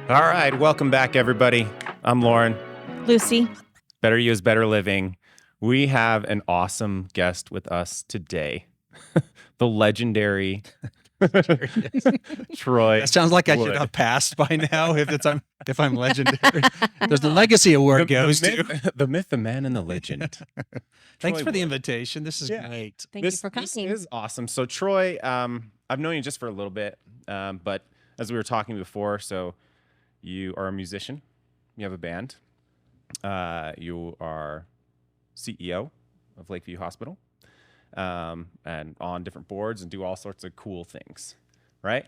All right, welcome back, everybody. I'm Lauren. Lucy. Better You is Better Living. We have an awesome guest with us today, the legendary Troy. That sounds like I should Wood. have passed by now if I'm legendary. There's the legacy award goes to. The myth, the man, and the legend. Thanks Troy for the Wood. invitation. This is Yeah. great. Thank you for coming. This is awesome. So Troy, I've known you just for a little bit, but as we were talking before, so you are a musician. You have a band. You are CEO of Lakeview Hospital, and on different boards and do all sorts of cool things, right?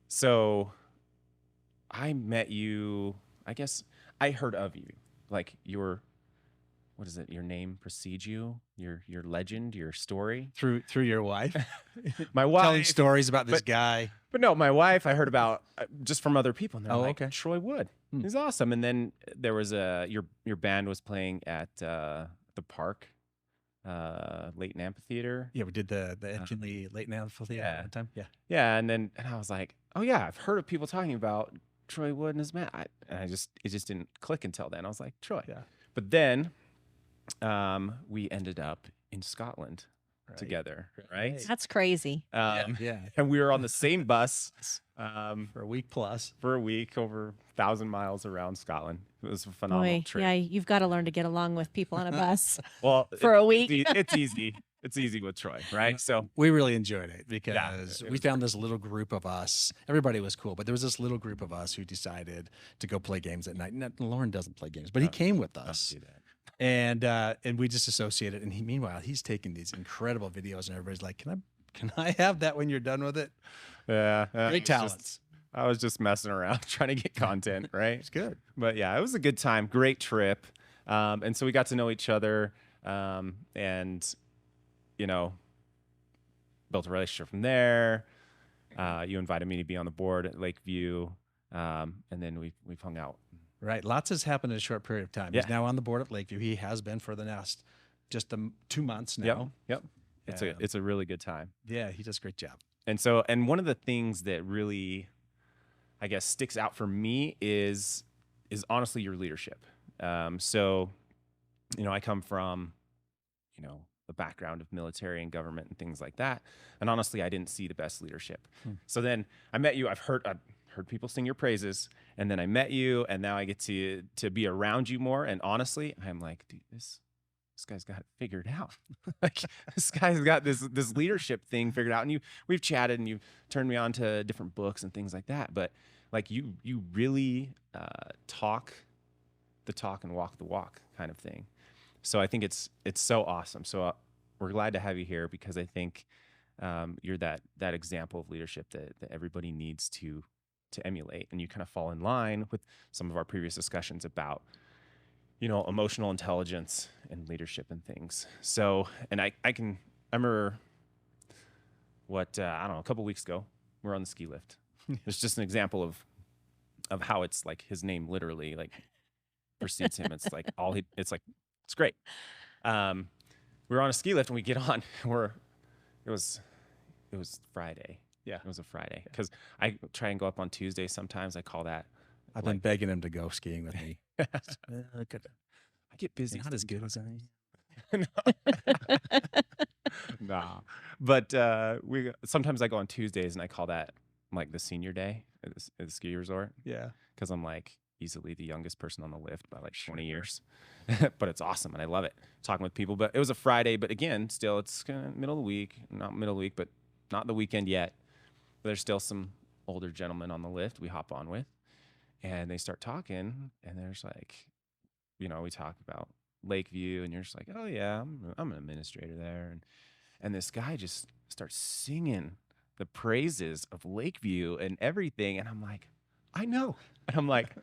So I met you, I guess I heard of you, like your, what is it? Your name precedes you, your legend, your story. Through your wife, My wife. telling stories about this guy. But no, my wife, I heard about just from other people. And they're Oh, like, okay. Troy Wood. He's awesome. And then there was your band was playing at the park, Leighton Amphitheater. Yeah, we did the Edgerly late now for the Yeah. time. Yeah, Yeah, and I was like, oh yeah, I've heard of people talking about Troy Wood and his band. It just didn't click until then. I was like, Troy. yeah. But then we ended up in Scotland Right. together, right? That's crazy. Yeah. And we were on the same bus. For a week plus. For a week, over 1,000 miles around Scotland. It was a phenomenal Boy, trip. yeah, you've got to learn to get along with people on a bus Well, for a week. It's easy. It's easy with Troy, right? So We really enjoyed it because it we was found this little group of us. Everybody was cool, but there was this little group of us who decided to go play games at night. And Lauren doesn't play games, but he came with us. do that. And we just associated. And meanwhile, he's taking these incredible videos, and everybody's like, "Can I have that when you're done with it?" Yeah, Great talents. I was just messing around trying to get content, right? It's good. But yeah, it was a good time, great trip, and so we got to know each other, and built a relationship from there. You invited me to be on the board at Lakeview, and then we've hung out. Right. Lots has happened in a short period of time. Yeah. He's now on the board at Lakeview. He has been for the last just 2 months now. Yep. It's a really good time. Yeah, he does a great job. And one of the things that really, I guess, sticks out for me is honestly your leadership. So, I come from, a background of military and government and things like that. And honestly, I didn't see the best leadership. So then I met you. I've heard people sing your praises, and then I met you, and now I get to be around you more. And honestly, I'm like, dude, this guy's got it figured out. Like, this guy's got this leadership thing figured out. And we've chatted, and you've turned me on to different books and things like that. But like you really talk the talk and walk the walk kind of thing. So I think it's so awesome. So we're glad to have you here because I think you're that example of leadership that everybody needs to emulate, and you kind of fall in line with some of our previous discussions about emotional intelligence and leadership and things. So, and I remember what I don't know, a couple weeks ago we were on the ski lift. It's just an example of how it's like his name literally like precedes him. It's like it's great. We were on a ski lift and we get on. It was Friday. Yeah. It was a Friday because I try and go up on Tuesday. Sometimes I call that. I've been begging him to go skiing with me. I get busy. Not as good as I am. Nah. But sometimes I go on Tuesdays and I call that like the senior day at the ski resort. Yeah. Because I'm like easily the youngest person on the lift by like 20 years. But it's awesome and I love it talking with people. But it was a Friday. But again, still it's kind of middle of the week, not middle of the week, but not the weekend yet. But there's still some older gentlemen on the lift we hop on with, and they start talking, and there's like, we talk about Lakeview, and you're just like, oh yeah, I'm an administrator there, and this guy just starts singing the praises of Lakeview and everything, and I'm like, I know, and I'm like,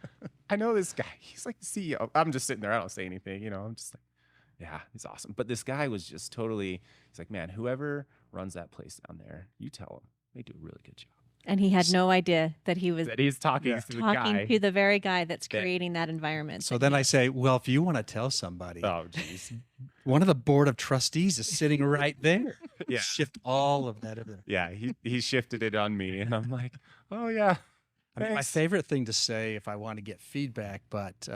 I know this guy. He's like the CEO. I'm just sitting there. I don't say anything, I'm just like, yeah, he's awesome. But this guy was just totally, he's like, man, whoever runs that place down there, you tell them they do a really good job. And he had no idea that he was That he's talking to the guy. to the very guy that's creating that environment. So then I say, well, if you want to tell somebody, Oh, jeez. one of the board of trustees is sitting right there. Yeah. Shift all of that over there. Yeah, he shifted it on me, and I'm like, oh yeah, I mean, my Thanks. favorite thing to say if I want to get feedback, but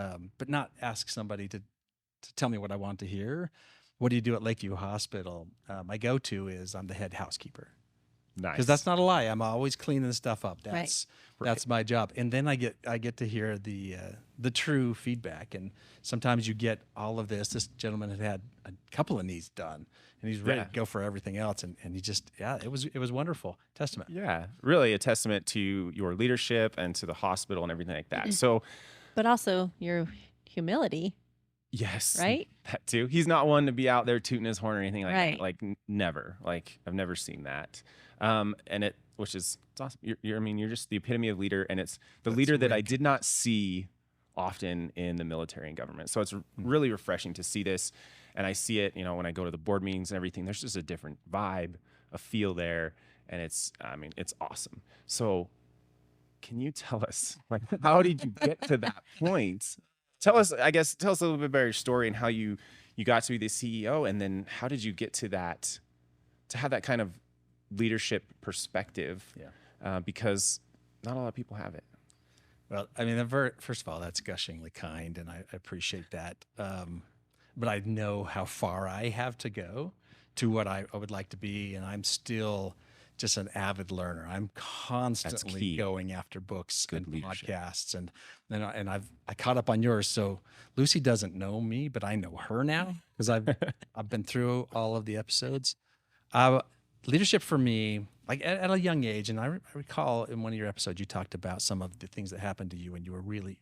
not ask somebody to tell me what I want to hear. What do you do at Lakeview Hospital? My go-to is I'm the head housekeeper. Because that's Nice. not a lie. I'm always cleaning stuff up. Right. That's my job. And then I get to hear the true feedback. And sometimes you get all of this. This gentleman had a couple of knees done, and he's ready Yeah. to go for everything else. And he just it was wonderful. Testament. Yeah, really a testament to your leadership and to the hospital and everything like that. So, But also your humility, yes, right? that too. He's not one to be out there tooting his horn or anything like Right. that. Like never. Like I've never seen that. And which is it's awesome. I mean, you're just the epitome of leader, and it's the leader that I did not see often in the military and government. So it's really refreshing to see this, and I see it. When I go to the board meetings and everything, there's just a different vibe, a feel there, and it's awesome. So, can you tell us, like, how did you get to that point? Tell us a little bit about your story and how you got to be the CEO, and then how did you get to that, to have that kind of leadership perspective? Yeah. Because not a lot of people have it. Well, I mean, first of all, that's gushingly kind, and I appreciate that. But I know how far I have to go to what I would like to be, and I'm still just an avid learner. I'm constantly key. going after books Good and leadership. podcasts, and I caught up on yours. So Lucy doesn't know me, but I know her now because I've been through all of the episodes. Leadership for me, like at a young age, and I recall in one of your episodes you talked about some of the things that happened to you when you were really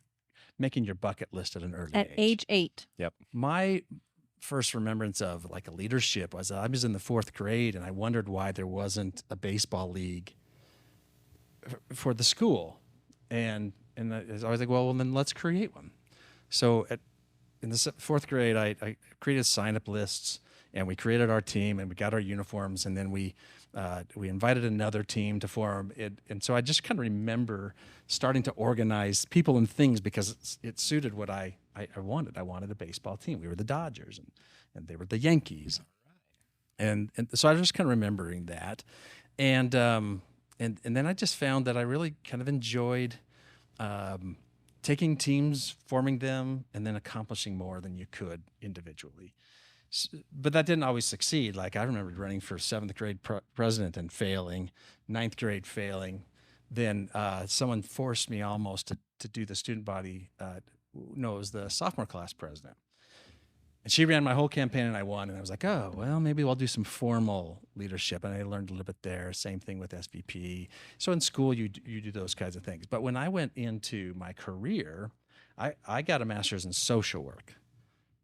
making your bucket list at an early At age 8. Yep. My first remembrance of like a leadership was I was in the 4th grade, and I wondered why there wasn't a baseball league for the school, and I was like, well, then let's create one. So in the 4th grade, I created sign-up lists, and we created our team, and we got our uniforms, and then we invited another team to form it. And so I just kind of remember starting to organize people and things because it suited what I wanted. I wanted a baseball team. We were the Dodgers, and they were the Yankees. And so I was just kind of remembering that. And then I just found that I really kind of enjoyed taking teams, forming them, and then accomplishing more than you could individually. But that didn't always succeed. Like I remember running for 7th grade president and failing, 9th grade failing. Then someone forced me almost to do the student body. No, it was the sophomore class president. And she ran my whole campaign, and I won. And I was like, oh, well, maybe I'll do some formal leadership. And I learned a little bit there. Same thing with SVP. So in school, you do those kinds of things. But when I went into my career, I got a master's in social work.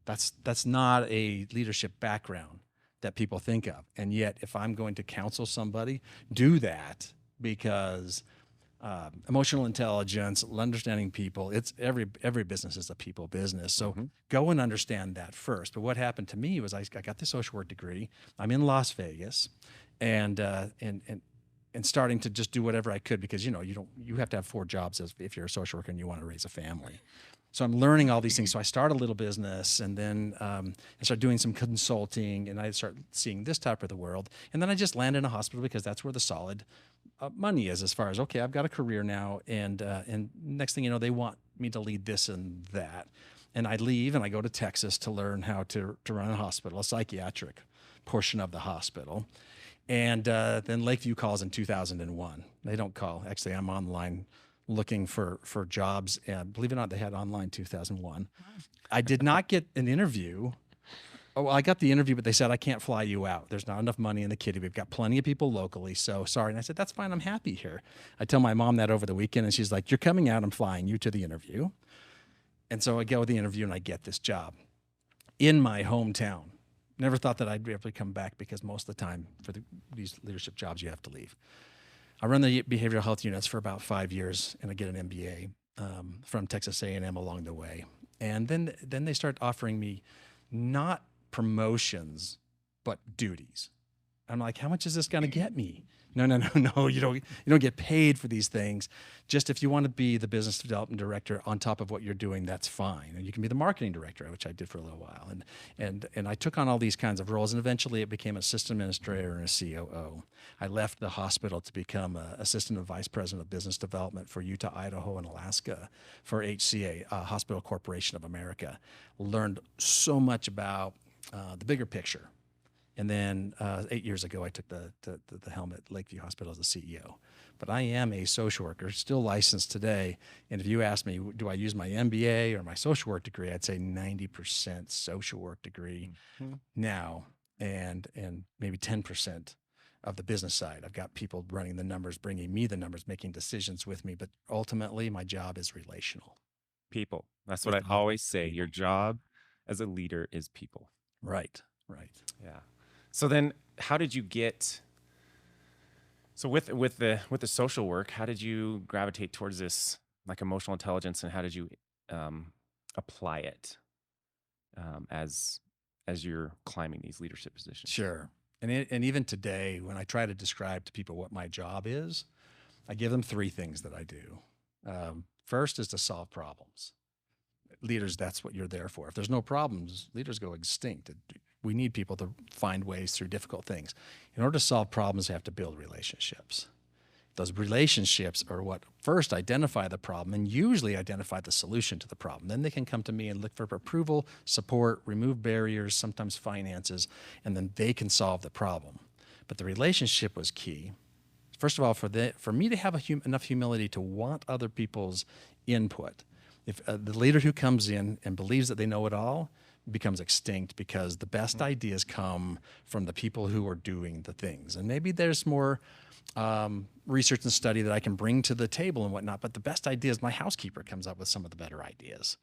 That's not a leadership background that people think of. And yet, if I'm going to counsel somebody, do that because emotional intelligence, understanding people, it's every business is a people business. So go and understand that first. But what happened to me was I got the social work degree. I'm in Las Vegas, and starting to just do whatever I could because you have to have 4 jobs if you're a social worker and you want to raise a family. So I'm learning all these things. So I start a little business, and then I start doing some consulting, and I start seeing this type of the world. And then I just land in a hospital because that's where the solid money is as far as, okay, I've got a career now. And next thing you know, they want me to lead this and that. And I leave and I go to Texas to learn how to run a hospital, a psychiatric portion of the hospital. And then Lakeview calls in 2001. They don't call. Actually, I'm online looking for jobs, and believe it or not, they had online 2001. I did not get an interview. Oh, well, I got the interview, but they said I can't fly you out. There's not enough money in the kitty. We've got plenty of people locally, so sorry. And I said, that's fine. I'm happy here. I tell my mom that over the weekend, and she's like, you're coming out. I'm flying you to the interview. And so I go to the interview, and I get this job in my hometown. Never thought that I'd be able to come back because most of the time for these leadership jobs, you have to leave. I run the behavioral health units for about 5 years, and I get an MBA from Texas A&M along the way. And then they start offering me not promotions, but duties. I'm like, how much is this going to get me? No, no, no, no. You don't get paid for these things. Just if you want to be the business development director on top of what you're doing, that's fine. And you can be the marketing director, which I did for a little while. And I took on all these kinds of roles, and eventually it became assistant administrator and a COO. I left the hospital to become assistant vice president of business development for Utah, Idaho, and Alaska for HCA, Hospital Corporation of America. Learned so much about the bigger picture. And then 8 years ago, I took the helm at Lakeview Hospital as the CEO. But I am a social worker, still licensed today. And if you ask me, do I use my MBA or my social work degree, I'd say 90% social work degree now, and maybe 10% of the business side. I've got people running the numbers, bringing me the numbers, making decisions with me. But ultimately, my job is relational. People. That's what I always say. Your job as a leader is people. Right. Yeah. So then how did you get, so with the social work, how did you gravitate towards this like emotional intelligence, and how did you apply it as you're climbing these leadership positions? Sure. And even today, when I try to describe to people what my job is, I give them three things that I do. First is to solve problems. Leaders, that's what you're there for. If there's no problems, leaders go extinct. We need people to find ways through difficult things. In order to solve problems, you have to build relationships. Those relationships are what first identify the problem and usually identify the solution to the problem. Then they can come to me and look for approval, support, remove barriers, sometimes finances, and then they can solve the problem. But the relationship was key. First of all, for me to have enough humility to want other people's input. If the leader who comes in and believes that they know it all becomes extinct, because the best ideas come from the people who are doing the things. And maybe there's more research and study that I can bring to the table and whatnot, but the best ideas, my housekeeper comes up with some of the better ideas.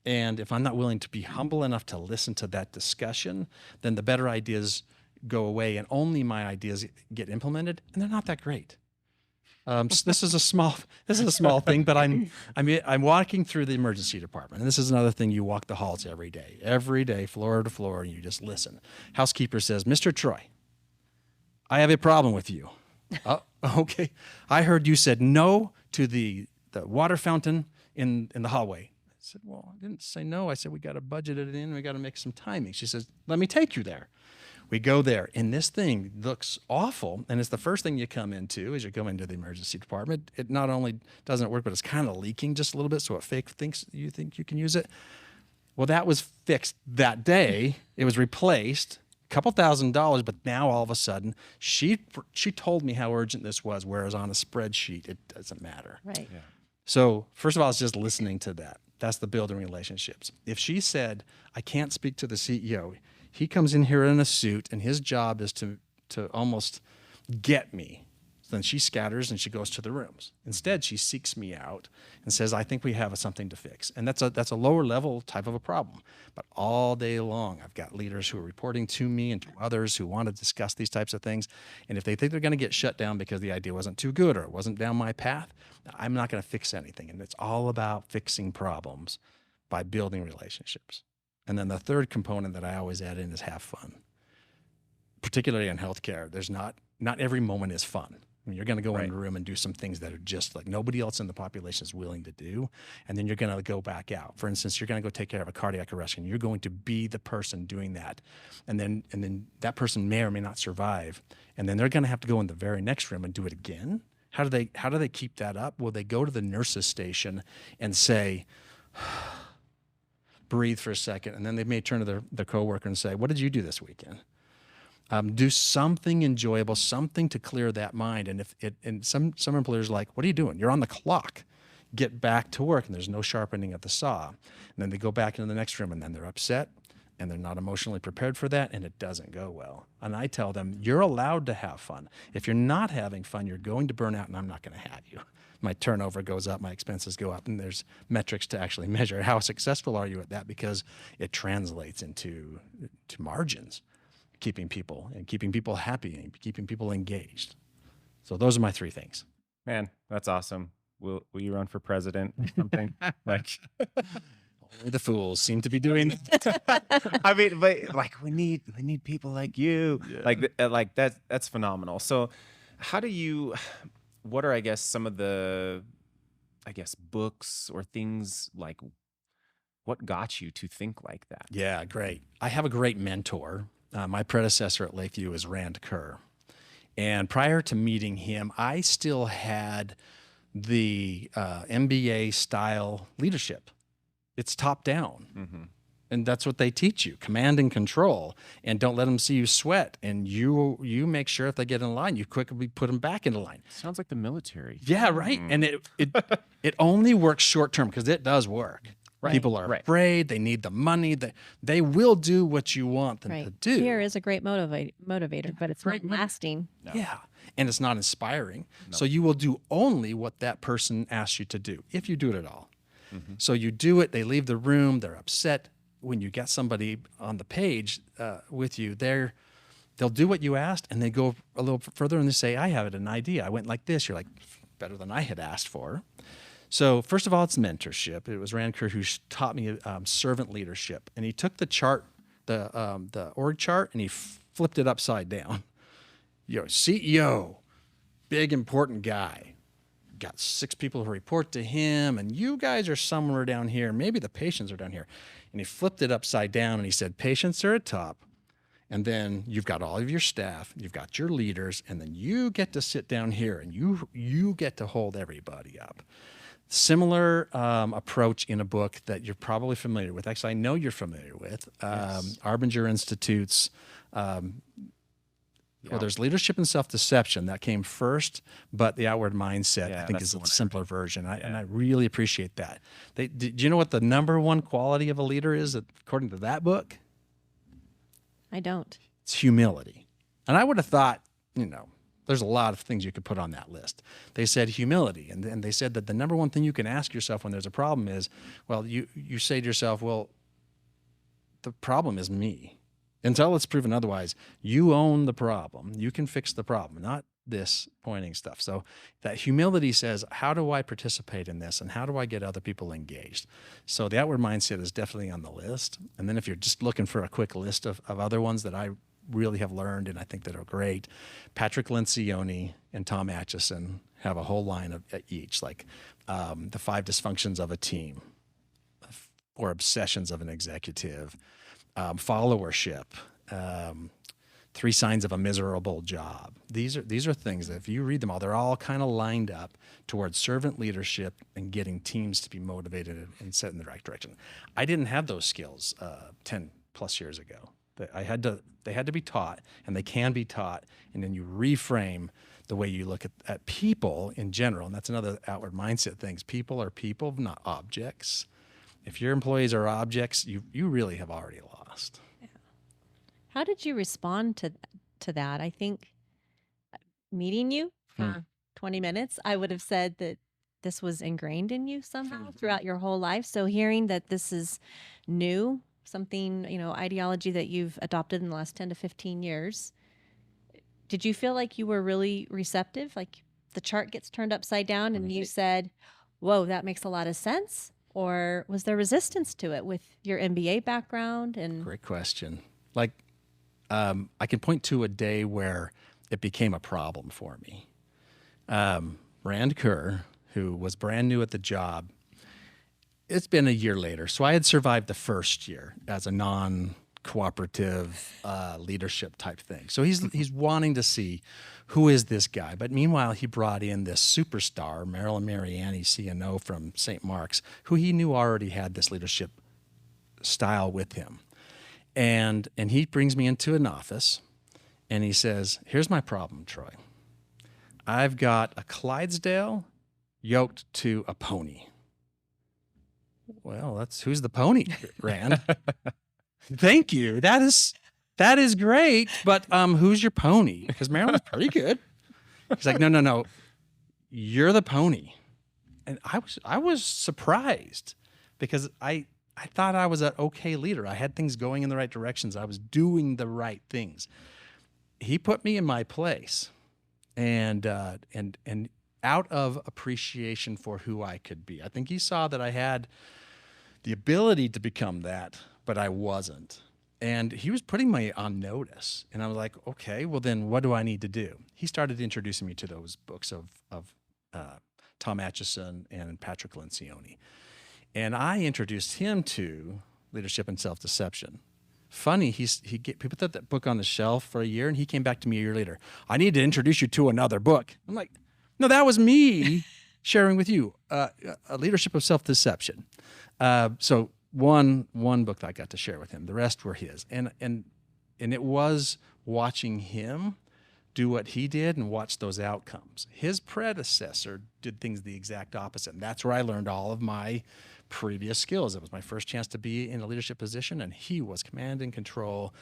And if I'm not willing to be humble enough to listen to that discussion, then the better ideas go away and only my ideas get implemented, and they're not that great. This is a small thing, but I'm walking through the emergency department, and this is another thing. You walk the halls every day, floor to floor, and you just listen. Housekeeper says, "Mr. Troy, I have a problem with you." Okay. I heard you said no to the water fountain in the hallway. I said, "Well, I didn't say no. I said we got to budget it in. We got to make some timing." She says, "Let me take you there." We go there, and this thing looks awful, and it's the first thing you come into as you go into the emergency department. It not only doesn't work, but it's kind of leaking just a little bit, so it thinks you think you can use it. Well, that was fixed that day. It was replaced, a couple $1,000s, but now all of a sudden, she told me how urgent this was, whereas on a spreadsheet, it doesn't matter. Right. Yeah. So first of all, it's just listening to that. That's the building relationships. If she said, "I can't speak to the CEO," he comes in here in a suit, and his job is to almost get me. Then she scatters and she goes to the rooms. Instead, she seeks me out and says, "I think we have something to fix." And that's a lower level type of a problem. But all day long, I've got leaders who are reporting to me and to others who want to discuss these types of things. And if they think they're going to get shut down because the idea wasn't too good or it wasn't down my path, I'm not going to fix anything. And it's all about fixing problems by building relationships. And then the third component that I always add in is have fun. Particularly in healthcare, there's not every moment is fun. I mean, you're going to go in a room and do some things that are just like nobody else in the population is willing to do, and then you're going to go back out. For instance, you're going to go take care of a cardiac arrest, and you're going to be the person doing that, and then that person may or may not survive, and then they're going to have to go in the very next room and do it again. How do they keep that up? Well, they go to the nurse's station and say, breathe for a second, and then they may turn to their coworker and say, "What did you do this weekend?" Do something enjoyable, something to clear that mind. And some employers are like, "What are you doing? You're on the clock. Get back to work." And there's no sharpening of the saw. And then they go back into the next room, and then they're upset, and they're not emotionally prepared for that, and it doesn't go well. And I tell them, you're allowed to have fun. If you're not having fun, you're going to burn out, and I'm not going to have you. My turnover goes up, my expenses go up, and there's metrics to actually measure how successful are you at that, because it translates into margins, keeping people happy and keeping people engaged. So those are my three things. Man, that's awesome. Will you run for president or something? Like, Only the fools seem to be doing that. I mean, but like we need people like you. Yeah. Like that's phenomenal. So how do you what are I guess some of the I guess books or things like what got you to think like that? Yeah, great. I have a great mentor. My predecessor at Lakeview is Rand Kerr. And prior to meeting him, I still had the MBA style leadership. It's top down. Mm-hmm. And that's what they teach you, command and control, and don't let them see you sweat. And you make sure if they get in line, you quickly put them back into line. Sounds like the military. Yeah, right. And it only works short term because it does work. Right, People are right. afraid. They need the money. They will do what you want them to do. Fear is a great motivator, but it's not lasting. No. Yeah. And it's not inspiring. So you will do only what that person asks you to do, if you do it at all. Mm-hmm. So you do it, they leave the room, they're upset. When you get somebody on the page with you, they'll do what you asked, and they go a little further and they say, I have an idea. I went like this. You're like, better than I had asked for. So first of all, it's mentorship. It was Rand Kerr who taught me servant leadership. And he took the chart, the org chart, and he flipped it upside down. CEO, big important guy. Got 6 people who report to him, and you guys are somewhere down here. Maybe the patients are down here. And he flipped it upside down, and he said, patients are at top. And then you've got all of your staff, you've got your leaders, and then you get to sit down here, and you get to hold everybody up. Similar approach in a book that you're probably familiar with. Actually, I know you're familiar with. Yes. Arbinger Institute's Well, there's leadership and self-deception that came first, but the outward mindset, I think, is a simpler version. And I really appreciate that. Do you know what the number one quality of a leader is, according to that book? I don't. It's humility. And I would have thought, there's a lot of things you could put on that list. They said humility, and they said that the number one thing you can ask yourself when there's a problem is, well, you say to yourself, well, the problem is me. Until it's proven otherwise, you own the problem. You can fix the problem, not this pointing stuff. So that humility says, how do I participate in this, and how do I get other people engaged? So the outward mindset is definitely on the list. And then if you're just looking for a quick list of other ones that I really have learned and I think that are great, Patrick Lencioni and Tom Atchison have a whole line of each, like the 5 dysfunctions of a team or obsessions of an executive, followership, 3 signs of a miserable job. These are things that if you read them all, they're all kind of lined up towards servant leadership and getting teams to be motivated and set in the right direction. I didn't have those skills 10 plus years ago. They had to be taught, and they can be taught, and then you reframe the way you look at people in general. And that's another outward mindset thing. People are people, not objects. If your employees are objects, you really have already lost. Yeah. How did you respond to that? I think meeting you for 20 minutes, I would have said that this was ingrained in you somehow throughout your whole life. So hearing that this is new, something, ideology that you've adopted in the last 10 to 15 years, did you feel like you were really receptive? Like the chart gets turned upside down and you said, whoa, that makes a lot of sense? Or was there resistance to it with your MBA background? And Great question. Like, I can point to a day where it became a problem for me. Rand Kerr, who was brand new at the job, it's been a year later. So I had survived the first year as a non-cooperative leadership type thing. So he's wanting to see who is this guy. But meanwhile, he brought in this superstar, Marilyn Mariani, CNO from St. Mark's, who he knew already had this leadership style with him. And he brings me into an office, and he says, here's my problem, Troy. I've got a Clydesdale yoked to a pony. Well, who's the pony, Rand? Thank you. That is great. But who's your pony? Because Marilyn's pretty good. He's like, no. You're the pony. And I was surprised because I thought I was an okay leader. I had things going in the right directions. I was doing the right things. He put me in my place, and out of appreciation for who I could be. I think he saw that I had the ability to become that, but I wasn't. And he was putting me on notice. And I was like, okay, well then what do I need to do? He started introducing me to those books of Tom Atchison and Patrick Lencioni. And I introduced him to Leadership and Self-Deception. Funny, he put that book on the shelf for a year, and he came back to me a year later. I need to introduce you to another book. I'm like, no, that was me sharing with you a Leadership of Self-Deception. So one book that I got to share with him. The rest were his, and it was watching him do what he did and watch those outcomes. His predecessor did things the exact opposite, and that's where I learned all of my previous skills. It was my first chance to be in a leadership position, and he was command and control.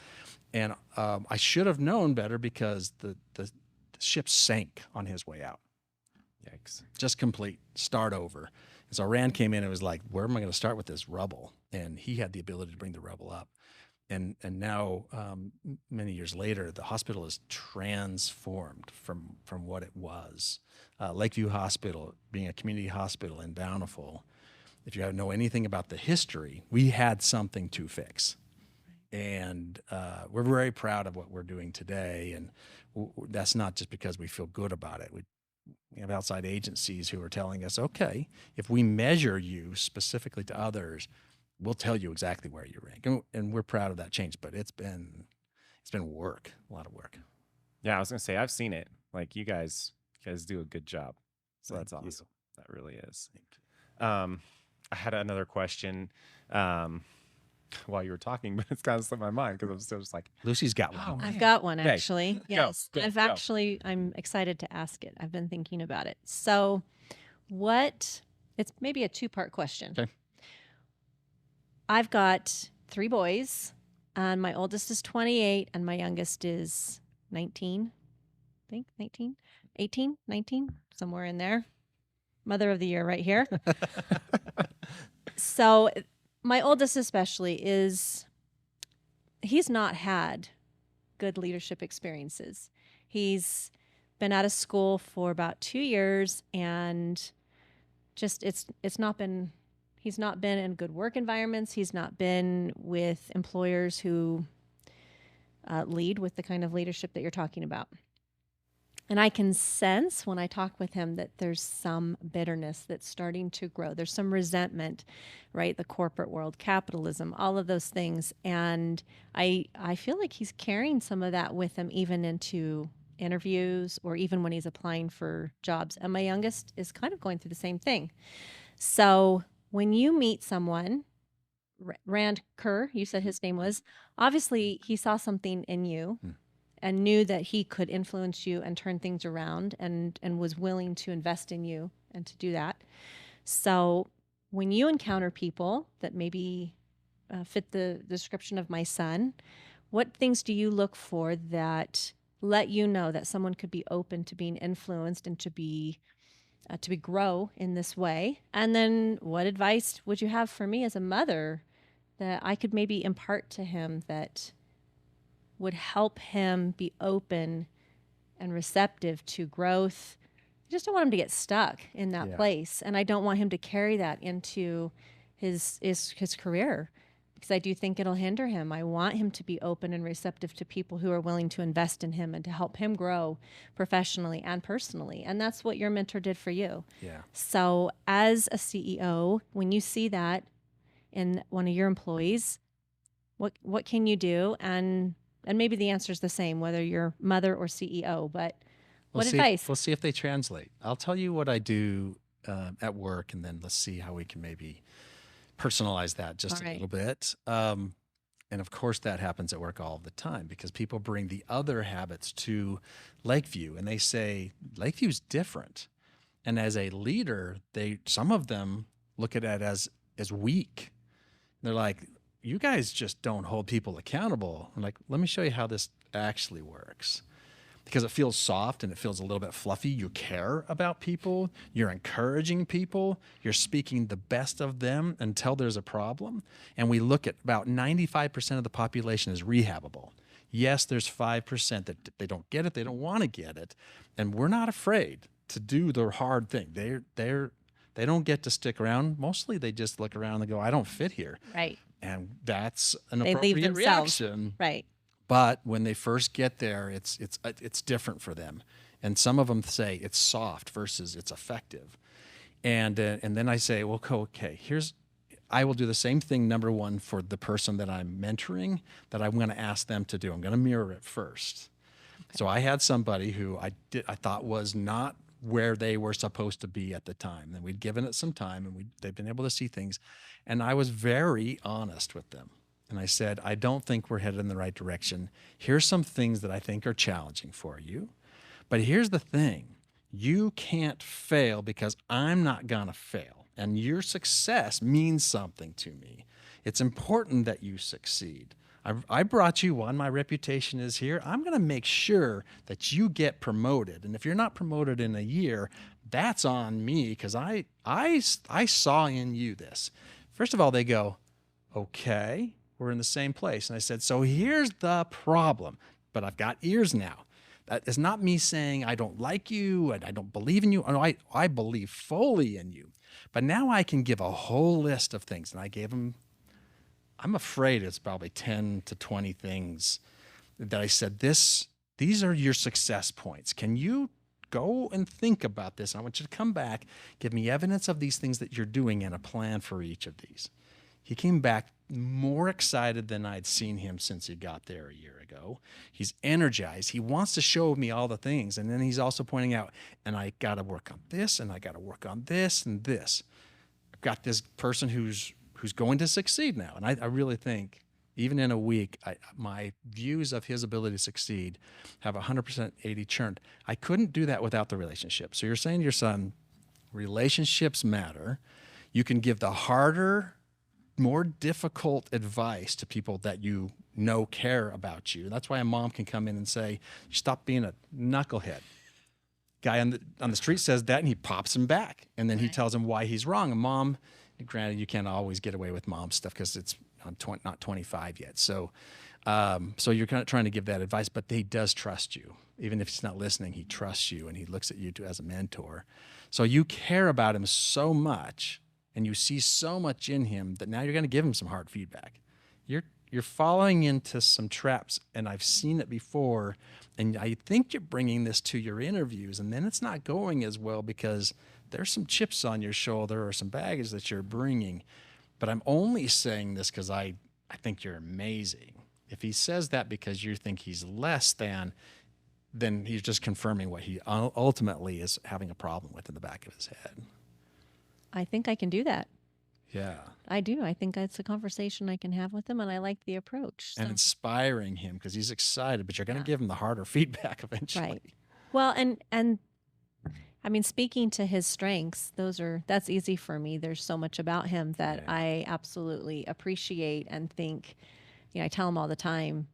And I should have known better because the ship sank on his way out. Yikes. Just complete, start over. And so Rand came in and was like, where am I going to start with this rubble? And he had the ability to bring the rubble up. And now, many years later, the hospital is transformed from what it was. Lakeview Hospital, being a community hospital in Bountiful, if you know anything about the history, we had something to fix. And we're very proud of what we're doing today. And that's not just because we feel good about it. We have outside agencies who are telling us, okay, if we measure you specifically to others, we'll tell you exactly where you rank. And we're proud of that change, but it's been work, a lot of work. Yeah, I was gonna say I've seen it. Like you guys do a good job. So Thank that's you. awesome. That really is. I had another question while you were talking, but it's kind of slipped my mind because I'm still just like, Lucy's got one. oh, I've got one Okay. actually. Yes. go, I've go. actually, I'm excited to ask it. I've been thinking about it. So, it's maybe a two-part question. Okay. I've got 3 boys, and my oldest is 28, and my youngest is 19. I think 19, 18, 19, somewhere in there. Mother of the year right here. So, my oldest especially he's not had good leadership experiences. He's been out of school for about 2 years, and just he's not been in good work environments. He's not been with employers who lead with the kind of leadership that you're talking about. And I can sense when I talk with him that there's some bitterness that's starting to grow. There's some resentment, right? The corporate world, capitalism, all of those things. And I feel like he's carrying some of that with him even into interviews or even when he's applying for jobs. And my youngest is kind of going through the same thing. So when you meet someone, Rand Kerr, you said his name was, obviously he saw something in you. And knew that he could influence you and turn things around and was willing to invest in you and to do that. So when you encounter people that maybe fit the description of my son, what things do you look for that let you know that someone could be open to being influenced and to be grow in this way? And then what advice would you have for me as a mother that I could maybe impart to him that would help him be open and receptive to growth? I just don't want him to get stuck in that place. And I don't want him to carry that into his career, because I do think it'll hinder him. I want him to be open and receptive to people who are willing to invest in him and to help him grow professionally and personally. And that's what your mentor did for you. Yeah. So as a CEO, when you see that in one of your employees, what can you do? And maybe the answer is the same, whether you're mother or CEO, but what advice? We'll see if they translate. I'll tell you what I do at work, and then let's see how we can maybe personalize that just a little bit. And of course, that happens at work all the time because people bring the other habits to Lakeview, and they say, Lakeview's different. And as a leader, some of them look at it as weak. They're like, you guys just don't hold people accountable. I'm like, let me show you how this actually works. Because it feels soft and it feels a little bit fluffy. You care about people. You're encouraging people. You're speaking the best of them until there's a problem. And we look at about 95% of the population is rehabable. Yes, there's 5% that they don't get it. They don't want to get it. And we're not afraid to do the hard thing. They don't get to stick around. Mostly they just look around and go, I don't fit here. Right. And that's an They leave appropriate themselves. reaction. Right. But when they first get there, it's different for them. And some of them say it's soft versus it's effective. And then I say, well, okay, I will do the same thing, number one, for the person that I'm mentoring that I'm going to ask them to do. I'm going to mirror it first. Okay. So I had somebody who I thought was not where they were supposed to be at the time. And we'd given it some time, and they've been able to see things. And I was very honest with them. And I said, I don't think we're headed in the right direction. Here's some things that I think are challenging for you. But here's the thing. You can't fail because I'm not going to fail. And your success means something to me. It's important that you succeed. I brought you on. My reputation is here. I'm going to make sure that you get promoted. And if you're not promoted in a year, that's on me because I saw in you this. First of all, they go, okay, we're in the same place. And I said, so here's the problem. But I've got ears now. That is not me saying I don't like you and I don't believe in you. I believe fully in you. But now I can give a whole list of things. And I gave them, I'm afraid it's probably 10 to 20 things that I said, these are your success points. Can you go and think about this? I want you to come back, give me evidence of these things that you're doing and a plan for each of these. He came back more excited than I'd seen him since he got there a year ago. He's energized. He wants to show me all the things. And then he's also pointing out, and I got to work on this, and I got to work on this and this. I've got this person who's going to succeed now. And I really think, even in a week, my views of his ability to succeed have 100% 80 churned. I couldn't do that without the relationship. So you're saying to your son, relationships matter. You can give the harder, more difficult advice to people that you know care about you. That's why a mom can come in and say, stop being a knucklehead. Guy on the street says that, and he pops him back. And then he tells him why he's wrong. And mom, granted, you can't always get away with mom stuff because I'm not 25 yet. So you're kind of trying to give that advice, but he does trust you. Even if he's not listening, he trusts you, and he looks at you as a mentor. So you care about him so much, and you see so much in him that now you're going to give him some hard feedback. You're falling into some traps, and I've seen it before, and I think you're bringing this to your interviews, and then it's not going as well because there's some chips on your shoulder or some baggage that you're bringing. But I'm only saying this because I think you're amazing. If he says that because you think he's less than, then he's just confirming what he ultimately is having a problem with in the back of his head. I think I can do that. Yeah. I do. I think it's a conversation I can have with him, and I like the approach. And inspiring him because he's excited, but you're going to give him the harder feedback eventually. Right. Well, and I mean, speaking to his strengths, that's easy for me. There's so much about him that I absolutely appreciate and think, I tell him all the time,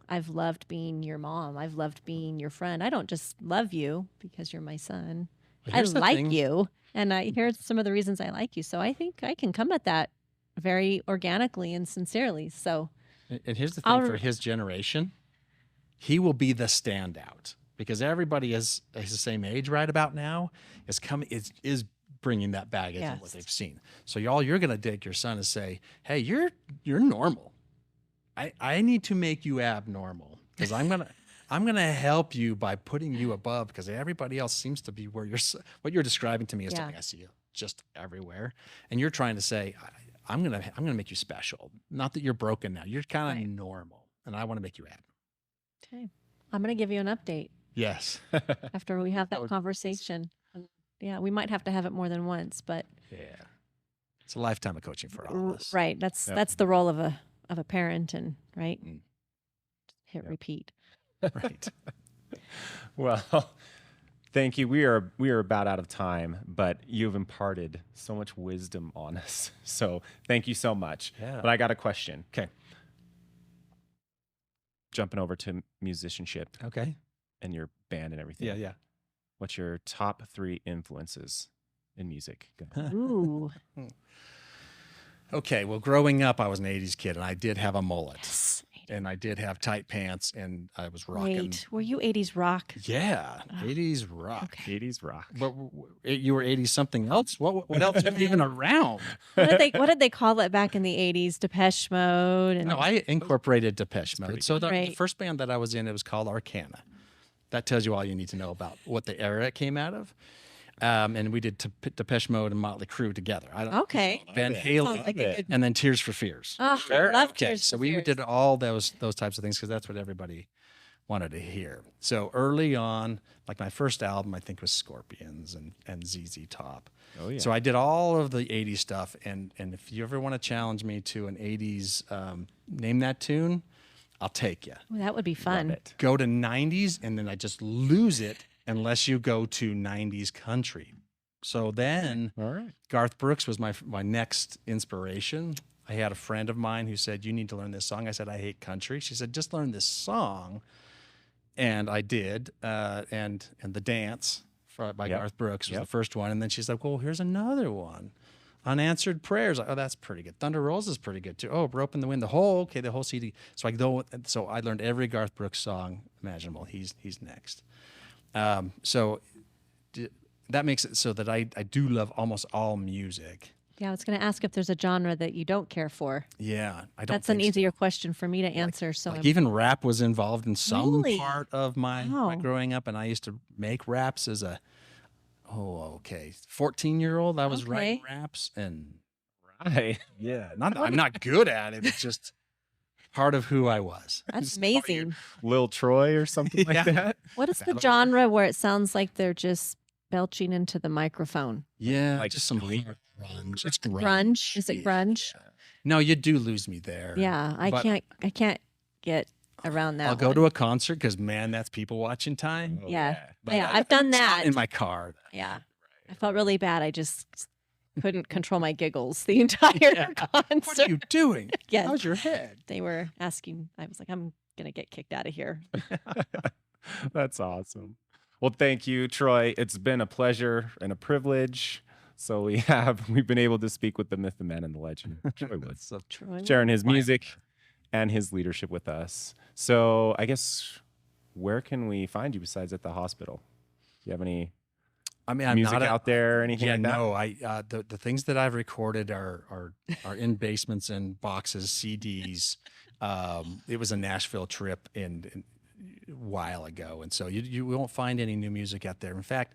I've loved being your mom. I've loved being your friend. I don't just love you because you're my son. I like you. And here's some of the reasons I like you. So I think I can come at that very organically and sincerely. So, and here's the thing for his generation, he will be the standout because everybody is the same age right about now is bringing that baggage and what they've seen. So you're going to dig your son and say, hey, you're normal. I need to make you abnormal because I'm going to help you by putting you above because everybody else seems to be where what you're describing to me is something I see just everywhere. And you're trying to say, I'm going to make you special. Not that you're broken now. You're kind of normal. And I want to make you abnormal. Okay. I'm going to give you an update. Yes. After we have that conversation. Yeah, we might have to have it more than once, but it's a lifetime of coaching for all of us. Right. That's the role of a parent, and hit repeat. Right. Well, thank you. We are about out of time, but you've imparted so much wisdom on us. So thank you so much. Yeah. But I got a question. Okay. Jumping over to musicianship. Okay. And your band and everything. Yeah. What's your top 3 influences in music? Ooh. Okay. Well, growing up, I was an 80s kid, and I did have a mullet. Yes. and I did have tight pants, and I was rocking. Wait, were you 80s rock? Yeah, 80s rock. Okay. 80s rock. But you were 80s something else? What else was even around? What did they call it back in the 80s? Depeche Mode and No, I incorporated Depeche Mode. pretty So the Right. first band that I was in, it was called Arcana. That tells you all you need to know about what the era it came out of. And we did Depeche Mode and Motley Crue together. I don't Okay. Van Love it. Halen, Sounds like a good. and then Tears for Fears. Oh, Fair? love Okay, Tears so for we Fears. did all those types of things because that's what everybody wanted to hear. So early on, like my first album, I think was Scorpions and ZZ Top. Oh, yeah. So I did all of the 80s stuff, and if you ever want to challenge me to an 80s name that tune, I'll take you. Ooh, that would be Love fun. it. Go to 90s, and then I just lose it unless you go to 90s country. So then All right. Garth Brooks was my next inspiration. I had a friend of mine who said, "You need to learn this song." I said, "I hate country." She said, "Just learn this song." And I did. And The Dance by Yep. Garth Brooks was Yep. the first one. And then she's like, "Well, here's another one. Unanswered Prayers." Oh, that's pretty good. Thunder Rolls is pretty good too. Oh, Rope in the Wind, the whole CD. So I learned every Garth Brooks song imaginable. He's next. So that makes it so that I do love almost all music. Yeah, I was going to ask if there's a genre that you don't care for. Yeah, I don't. That's an think so. easier question for me to answer. So Like I'm- even rap was involved in some Really? part of my Wow. growing up, and I used to make raps as a 14-year-old. I was writing Okay. raps, and Right. yeah, I'm not good at it. It's just part of who I was. that's Just part of your- amazing. Lil Troy or something Yeah. like that. What is the That'll- genre where it sounds like they're just belching into the microphone? Yeah, Like just some grunge. grunge. It's Grunge? Is it Yeah. grunge? No, you do lose me there. Yeah, I But can't get around that. I'll go one. to a concert because man, that's people watching time. Oh, Yeah. But Yeah, I've done it's not that. in my car. Yeah. I felt really bad. I just couldn't control my giggles the entire Yeah. What concert. are you doing? Yes. How's your head? They were asking. I was like, I'm gonna get kicked out of here. That's awesome. Well, thank you, Troy. It's been a pleasure and a privilege. So we've been able to speak with the myth, the man, and the legend, Troy Woods, So Troy. sharing his My music and his leadership with us. So I guess where can we find you besides at the hospital? Do you have any I mean, I'm music not out there or anything Yeah, like that? no. The things that I've recorded are in basements and boxes, CDs. It was a Nashville trip in a while ago, and so you won't find any new music out there. In fact,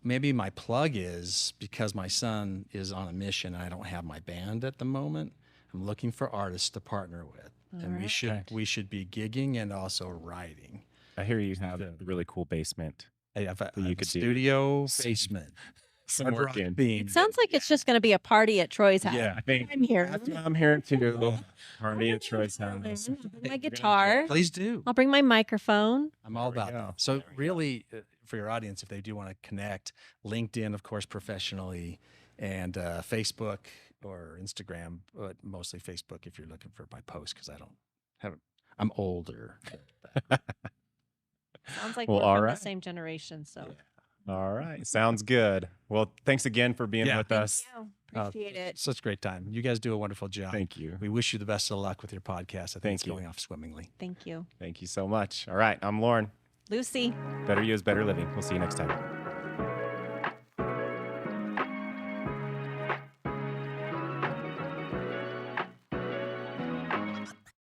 maybe my plug is because my son is on a mission and I don't have my band at the moment. I'm looking for artists to partner with, and Alright. we should be gigging and also writing. I hear you have a really cool basement. I have a, you I have a could do studio some- basement. Some Hard work rock in. theme. It sounds like it's just gonna be a party at Troy's house. Yeah, I think I'm here. that's what I'm hearing too. Party at Troy's house. I'll bring my guitar. Please do. I'll bring my microphone. I'm all There we about go. that. So There we go. really, for your audience, if they do want to connect, LinkedIn, of course, professionally, and Facebook or Instagram, but mostly Facebook if you're looking for my post because I'm older. Sounds like Well, we're all from right. the same generation. So All right. Sounds good. Well, thanks again for being Yeah. with us. appreciate it. Such a great time. You guys do a wonderful job. Thank you. We wish you the best of luck with your podcast. I think Thank it's you. going off swimmingly. Thank you, Thank you so much. All right. I'm Lauren. Lucy. Better You is Better Living. We'll see you next time.